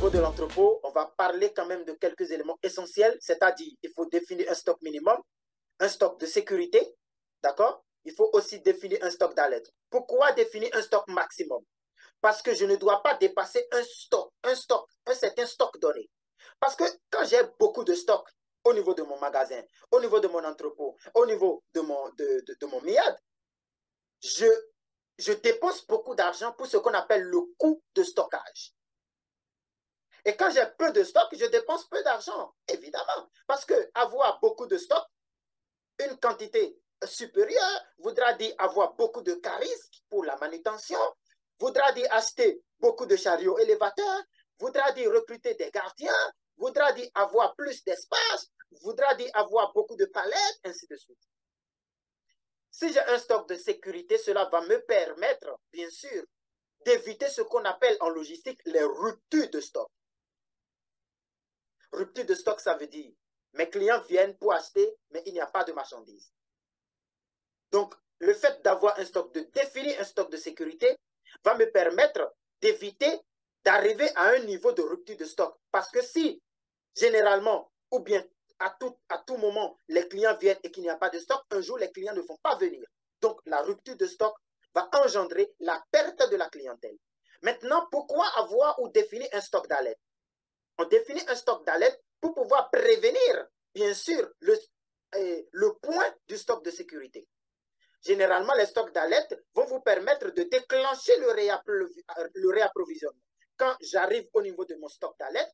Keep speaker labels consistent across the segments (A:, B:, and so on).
A: niveau de l'entrepôt, on va parler quand même de quelques éléments essentiels, c'est-à-dire il faut définir un stock minimum, un stock de sécurité, d'accord? Il faut aussi définir un stock d'alerte. Pourquoi définir un stock maximum? Parce que je ne dois pas dépasser un certain stock donné. Parce que quand j'ai beaucoup de stock au niveau de mon magasin, au niveau de mon entrepôt, au niveau de mon MIAD, je dépense beaucoup d'argent pour ce qu'on appelle le coût de stockage. Et quand j'ai peu de stock, je dépense peu d'argent, évidemment. Parce que avoir beaucoup de stock, une quantité supérieure, voudra dire avoir beaucoup de carisques pour la manutention, voudra dire acheter beaucoup de chariots élévateurs, voudra dire recruter des gardiens, voudra dire avoir plus d'espace, voudra dire avoir beaucoup de palettes, ainsi de suite. Si j'ai un stock de sécurité, cela va me permettre, bien sûr, d'éviter ce qu'on appelle en logistique les ruptures de stock. Rupture de stock, ça veut dire mes clients viennent pour acheter, mais il n'y a pas de marchandises. Donc, le fait d'avoir un stock, de définir un stock de sécurité, va me permettre d'éviter d'arriver à un niveau de rupture de stock. Parce que si, généralement, ou bien à tout moment, les clients viennent et qu'il n'y a pas de stock, un jour, les clients ne vont pas venir. Donc, la rupture de stock va engendrer la perte de la clientèle. Maintenant, pourquoi avoir ou définir un stock d'alerte? On définit un stock d'alerte pour pouvoir prévenir, bien sûr, le point du stock de sécurité. Généralement, les stocks d'alerte vont vous permettre de déclencher le réapprovisionnement. Quand j'arrive au niveau de mon stock d'alerte,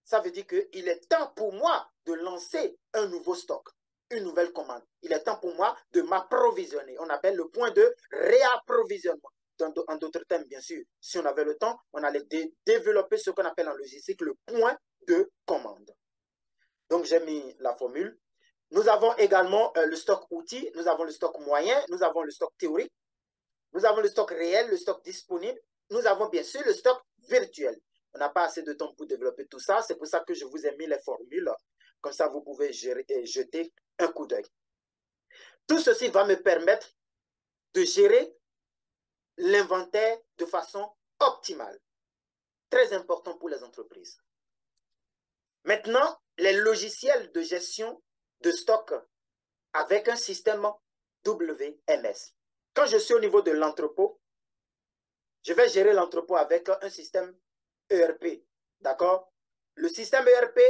A: ça veut dire qu'il est temps pour moi de lancer un nouveau stock, une nouvelle commande. Il est temps pour moi de m'approvisionner. On appelle le point de réapprovisionnement. En d'autres termes, bien sûr, si on avait le temps, on allait développer ce qu'on appelle en logistique le point de commande. Donc, j'ai mis la formule. Nous avons également le stock outils, nous avons le stock moyen, nous avons le stock théorique, nous avons le stock réel, le stock disponible, nous avons bien sûr le stock virtuel. On n'a pas assez de temps pour développer tout ça, c'est pour ça que je vous ai mis les formules, comme ça vous pouvez jeter un coup d'œil. Tout ceci va me permettre de gérer l'inventaire de façon optimale. Très important pour les entreprises. Maintenant, les logiciels de gestion de stock avec un système WMS. Quand je suis au niveau de l'entrepôt, je vais gérer l'entrepôt avec un système ERP. D'accord? Le système ERP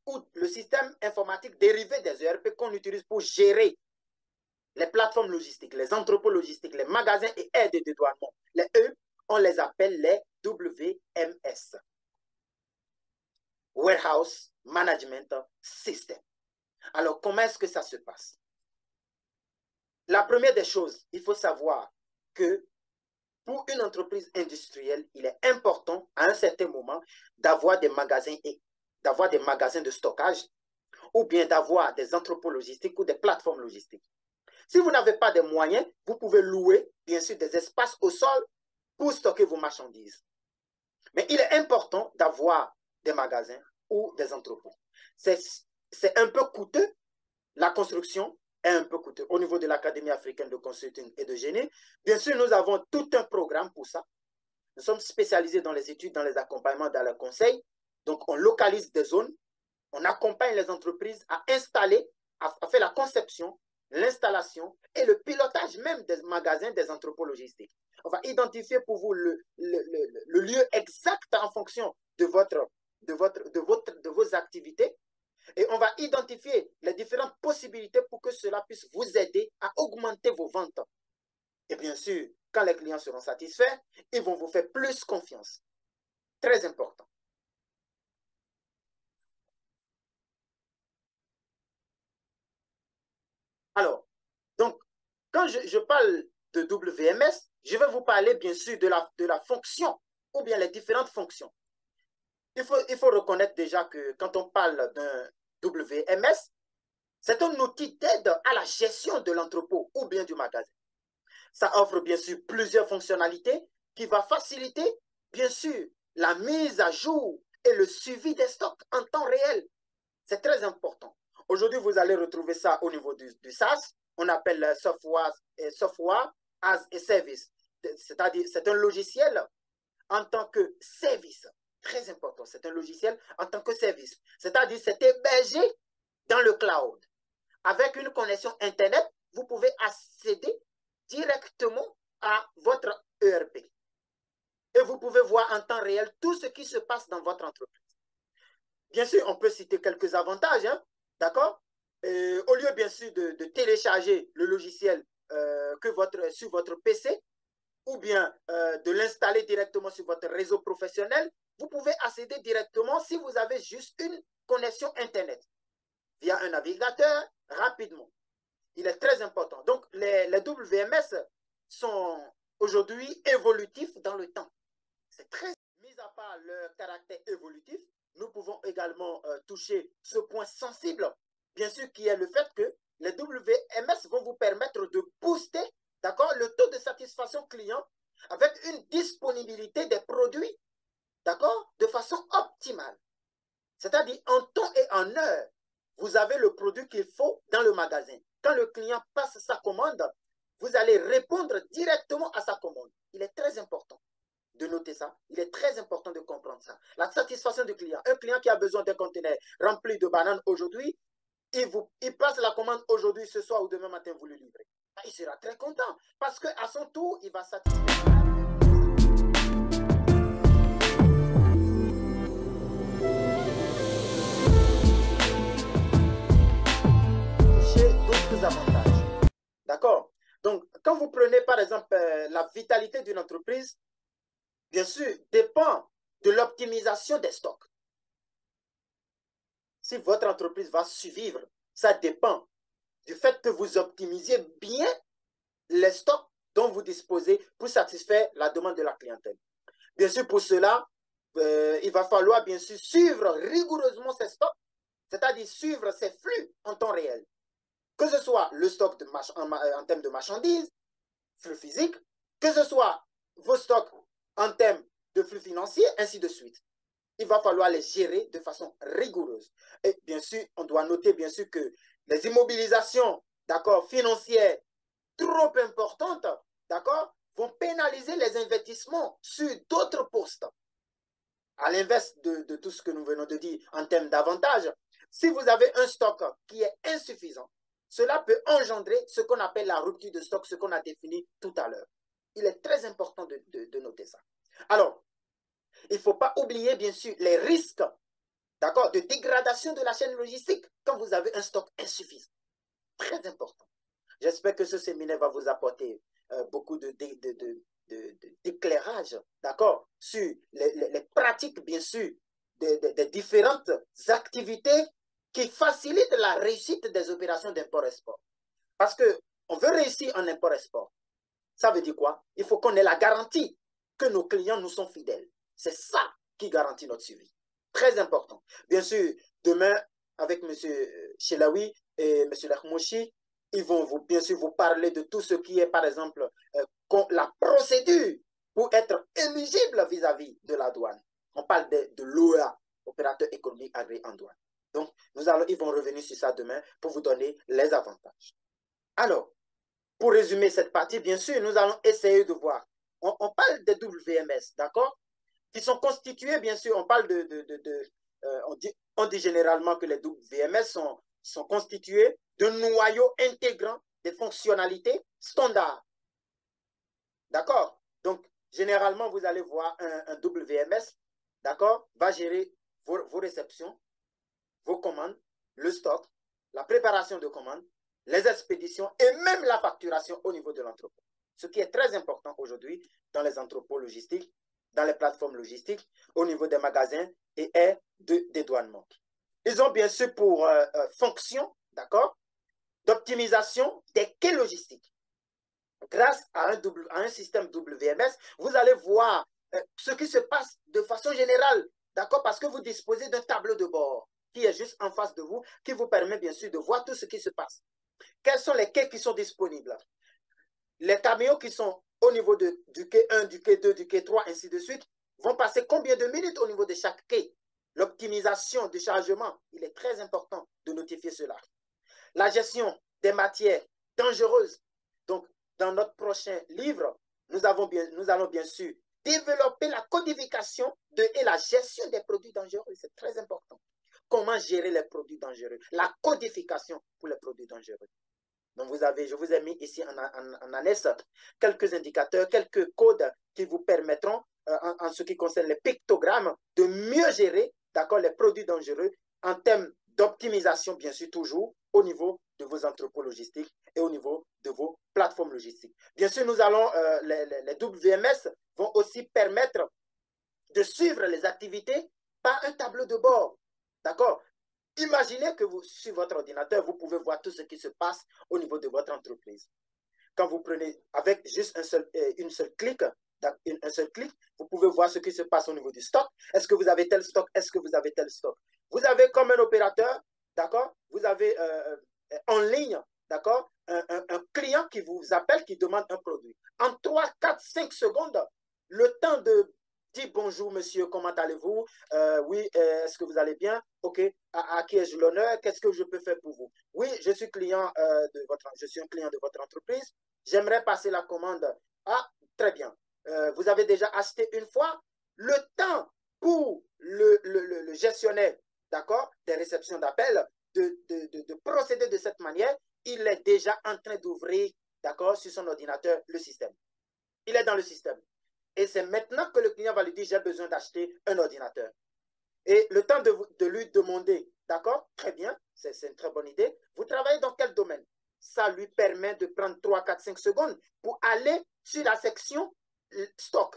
A: ou le système informatique dérivé des ERP qu'on utilise pour gérer les plateformes logistiques, les entrepôts logistiques, les magasins et aides de dédouanement. Les E, on les appelle les WMS. Warehouse Management System. Alors, comment est-ce que ça se passe? La première des choses, il faut savoir que pour une entreprise industrielle, il est important à un certain moment d'avoir des magasins de stockage ou bien d'avoir des entrepôts logistiques ou des plateformes logistiques. Si vous n'avez pas de moyens, vous pouvez louer, bien sûr, des espaces au sol pour stocker vos marchandises. Mais il est important d'avoir des magasins ou des entrepôts. C'est un peu coûteux, la construction est un peu coûteux. Au niveau de l'Académie africaine de consulting et de génie, bien sûr, nous avons tout un programme pour ça. Nous sommes spécialisés dans les études, dans les accompagnements, dans le conseil. Donc, on localise des zones, on accompagne les entreprises à installer, à faire la conception, l'installation et le pilotage même des magasins, des entrepôts logistiques. On va identifier pour vous le lieu exact en fonction de vos activités et on va identifier les différentes possibilités pour que cela puisse vous aider à augmenter vos ventes. Et bien sûr, quand les clients seront satisfaits, ils vont vous faire plus confiance. Très important. Alors, donc, quand je parle de WMS, je vais vous parler bien sûr de la fonction ou bien les différentes fonctions. Il faut reconnaître déjà que quand on parle d'un WMS, c'est un outil d'aide à la gestion de l'entrepôt ou bien du magasin. Ça offre bien sûr plusieurs fonctionnalités qui vont faciliter bien sûr la mise à jour et le suivi des stocks en temps réel. C'est très important. Aujourd'hui, vous allez retrouver ça au niveau du SaaS. On appelle software as a service. C'est-à-dire, c'est un logiciel en tant que service. Très important. C'est un logiciel en tant que service. C'est-à-dire, c'est hébergé dans le cloud. Avec une connexion Internet, vous pouvez accéder directement à votre ERP. Et vous pouvez voir en temps réel tout ce qui se passe dans votre entreprise. Bien sûr, on peut citer quelques avantages, hein, d'accord? Au lieu, bien sûr, de télécharger le logiciel sur votre PC, ou bien de l'installer directement sur votre réseau professionnel, vous pouvez accéder directement si vous avez juste une connexion Internet via un navigateur rapidement. Il est très important. Donc, les WMS sont aujourd'hui évolutifs dans le temps. C'est très... Mis à part leur caractère évolutif, nous pouvons également toucher ce point sensible, bien sûr, qui est le fait que les WMS vont vous permettre de booster, d'accord, le taux de satisfaction client avec une disponibilité des produits, d'accord, de façon optimale. C'est-à-dire en temps et en heure, vous avez le produit qu'il faut dans le magasin. Quand le client passe sa commande, vous allez répondre directement à sa commande. Il est très important de noter ça. Il est très important de comprendre ça. La satisfaction du client. Un client qui a besoin d'un conteneur rempli de bananes aujourd'hui, il passe la commande aujourd'hui, ce soir ou demain matin, vous le livrez. Il sera très content parce qu'à son tour, il va satisfaire. D'autres avantages. D'accord? Donc, quand vous prenez par exemple la vitalité d'une entreprise, bien sûr, dépend de l'optimisation des stocks. Si votre entreprise va survivre, ça dépend du fait que vous optimisiez bien les stocks dont vous disposez pour satisfaire la demande de la clientèle. Bien sûr, pour cela, il va falloir bien sûr suivre rigoureusement ces stocks, c'est-à-dire suivre ces flux en temps réel. Que ce soit le stock en termes de marchandises, flux physique, que ce soit vos stocks en termes de flux financiers, ainsi de suite. Il va falloir les gérer de façon rigoureuse. Et bien sûr, on doit noter bien sûr que les immobilisations, d'accord, financières trop importantes, d'accord, vont pénaliser les investissements sur d'autres postes. À l'inverse de tout ce que nous venons de dire en termes d'avantages, si vous avez un stock qui est insuffisant, cela peut engendrer ce qu'on appelle la rupture de stock, ce qu'on a défini tout à l'heure. Il est très important de noter ça. Alors, il ne faut pas oublier, bien sûr, les risques, d'accord, de dégradation de la chaîne logistique quand vous avez un stock insuffisant. Très important. J'espère que ce séminaire va vous apporter beaucoup d'éclairage, d'accord, sur les pratiques, bien sûr, des différentes activités qui facilitent la réussite des opérations d'import-export. Parce qu'on veut réussir en import-export. Ça veut dire quoi? Il faut qu'on ait la garantie que nos clients nous sont fidèles. C'est ça qui garantit notre suivi. Très important. Bien sûr, demain, avec M. Chelawi et M. Lakhmouchi, ils vont bien sûr vous parler de tout ce qui est, par exemple, la procédure pour être éligible vis-à-vis de la douane. On parle de l'OEA, opérateur économique agréé en douane. Donc, ils vont revenir sur ça demain pour vous donner les avantages. Alors, pour résumer cette partie, bien sûr, nous allons essayer de voir. On parle des WMS, d'accord? Qui sont constitués, bien sûr, on parle on dit généralement que les WMS sont constitués de noyaux intégrants des fonctionnalités standards. D'accord? Donc, généralement, vous allez voir un WMS, d'accord, va gérer vos réceptions, vos commandes, le stock, la préparation de commandes, les expéditions et même la facturation au niveau de l'entrepôt. Ce qui est très important aujourd'hui dans les entrepôts logistiques, dans les plateformes logistiques, au niveau des magasins et aires de dédouanement. Ils ont bien sûr pour fonction, d'accord, d'optimisation des quais logistiques. Grâce à un système WMS, vous allez voir ce qui se passe de façon générale, d'accord, parce que vous disposez d'un tableau de bord qui est juste en face de vous, qui vous permet bien sûr de voir tout ce qui se passe. Quels sont les quais qui sont disponibles? Les camions qui sont au niveau du quai 1, du quai 2, du quai 3, ainsi de suite, vont passer combien de minutes au niveau de chaque quai? L'optimisation du chargement, il est très important de notifier cela. La gestion des matières dangereuses. Donc, dans notre prochain livre, nous allons bien sûr développer la codification et la gestion des produits dangereux. C'est très important. Comment gérer les produits dangereux? La codification pour les produits dangereux. Donc, je vous ai mis ici en annexe quelques indicateurs, quelques codes qui vous permettront, en ce qui concerne les pictogrammes, de mieux gérer, d'accord, les produits dangereux en termes d'optimisation, bien sûr, toujours au niveau de vos entrepôts logistiques et au niveau de vos plateformes logistiques. Bien sûr, nous allons, les WMS vont aussi permettre de suivre les activités par un tableau de bord, d'accord? Imaginez que sur votre ordinateur, vous pouvez voir tout ce qui se passe au niveau de votre entreprise. Quand vous prenez avec juste un seul clic, vous pouvez voir ce qui se passe au niveau du stock. Est-ce que vous avez tel stock? Est-ce que vous avez tel stock? Vous avez comme un opérateur, d'accord? Vous avez en ligne, d'accord? Un client qui vous appelle, qui demande un produit. En 3, 4, 5 secondes, le temps de dire bonjour monsieur, comment allez-vous? Oui, est-ce que vous allez bien? Ok, à qui ai-je l'honneur? Qu'est-ce que je peux faire pour vous? Oui, je suis je suis un client de votre entreprise. J'aimerais passer la commande. Ah, très bien. Vous avez déjà acheté une fois. Le temps pour le gestionnaire, d'accord, des réceptions d'appels, de procéder de cette manière, il est déjà en train d'ouvrir, d'accord, sur son ordinateur, le système. Il est dans le système. Et c'est maintenant que le client va lui dire, j'ai besoin d'acheter un ordinateur. Et le temps de lui demander, d'accord, très bien, c'est une très bonne idée. Vous travaillez dans quel domaine? Ça lui permet de prendre 3, 4, 5 secondes pour aller sur la section stock.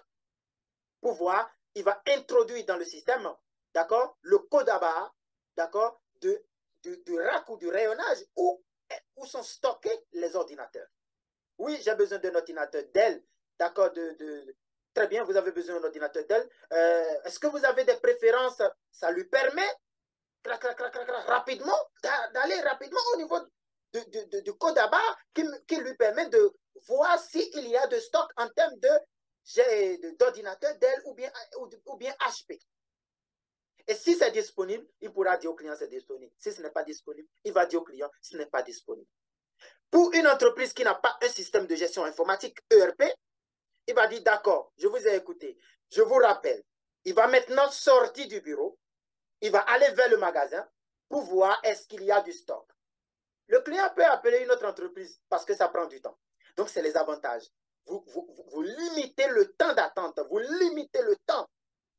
A: Pour voir, il va introduire dans le système, d'accord, le code à barre, d'accord, du rack ou du rayonnage où sont stockés les ordinateurs. Oui, j'ai besoin d'un ordinateur Dell, d'accord, très bien, vous avez besoin d'un ordinateur Dell. Est-ce que vous avez des préférences? Ça lui permet rapidement d'aller rapidement au niveau du code à barre qui lui permet de voir s'il y a de stock en termes d'ordinateur Dell ou bien HP. Et si c'est disponible, il pourra dire au client c'est disponible. Si ce n'est pas disponible, il va dire au client ce n'est pas disponible. Pour une entreprise qui n'a pas un système de gestion informatique ERP, il va dire d'accord, je vous ai écouté. Je vous rappelle, il va maintenant sortir du bureau, il va aller vers le magasin pour voir est-ce qu'il y a du stock. Le client peut appeler une autre entreprise parce que ça prend du temps. Donc, c'est les avantages. Vous limitez le temps d'attente, vous limitez le temps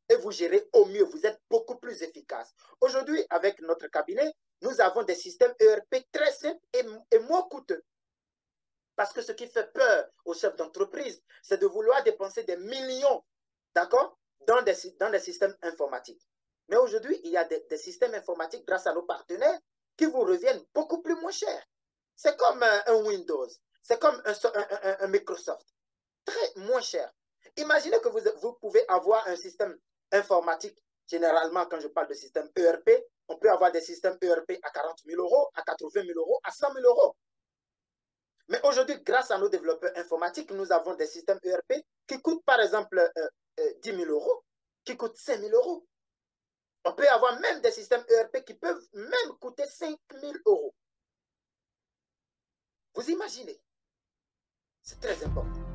A: et vous gérez au mieux. Vous êtes beaucoup plus efficace. Aujourd'hui, avec notre cabinet, nous avons des systèmes ERP très simples et moins coûteux. Parce que ce qui fait peur aux chefs d'entreprise, c'est de vouloir dépenser des millions, d'accord, dans des systèmes informatiques. Mais aujourd'hui, il y a des systèmes informatiques grâce à nos partenaires qui vous reviennent beaucoup plus moins cher. C'est comme un Windows, c'est comme un Microsoft, très moins cher. Imaginez que vous pouvez avoir un système informatique. Généralement, quand je parle de système ERP, on peut avoir des systèmes ERP à 40 000 euros, à 80 000 euros, à 100 000 euros. Mais aujourd'hui, grâce à nos développeurs informatiques, nous avons des systèmes ERP qui coûtent par exemple 10 000 euros, qui coûtent 5 000 euros. On peut avoir même des systèmes ERP qui peuvent même coûter 5 000 euros. Vous imaginez? C'est très important.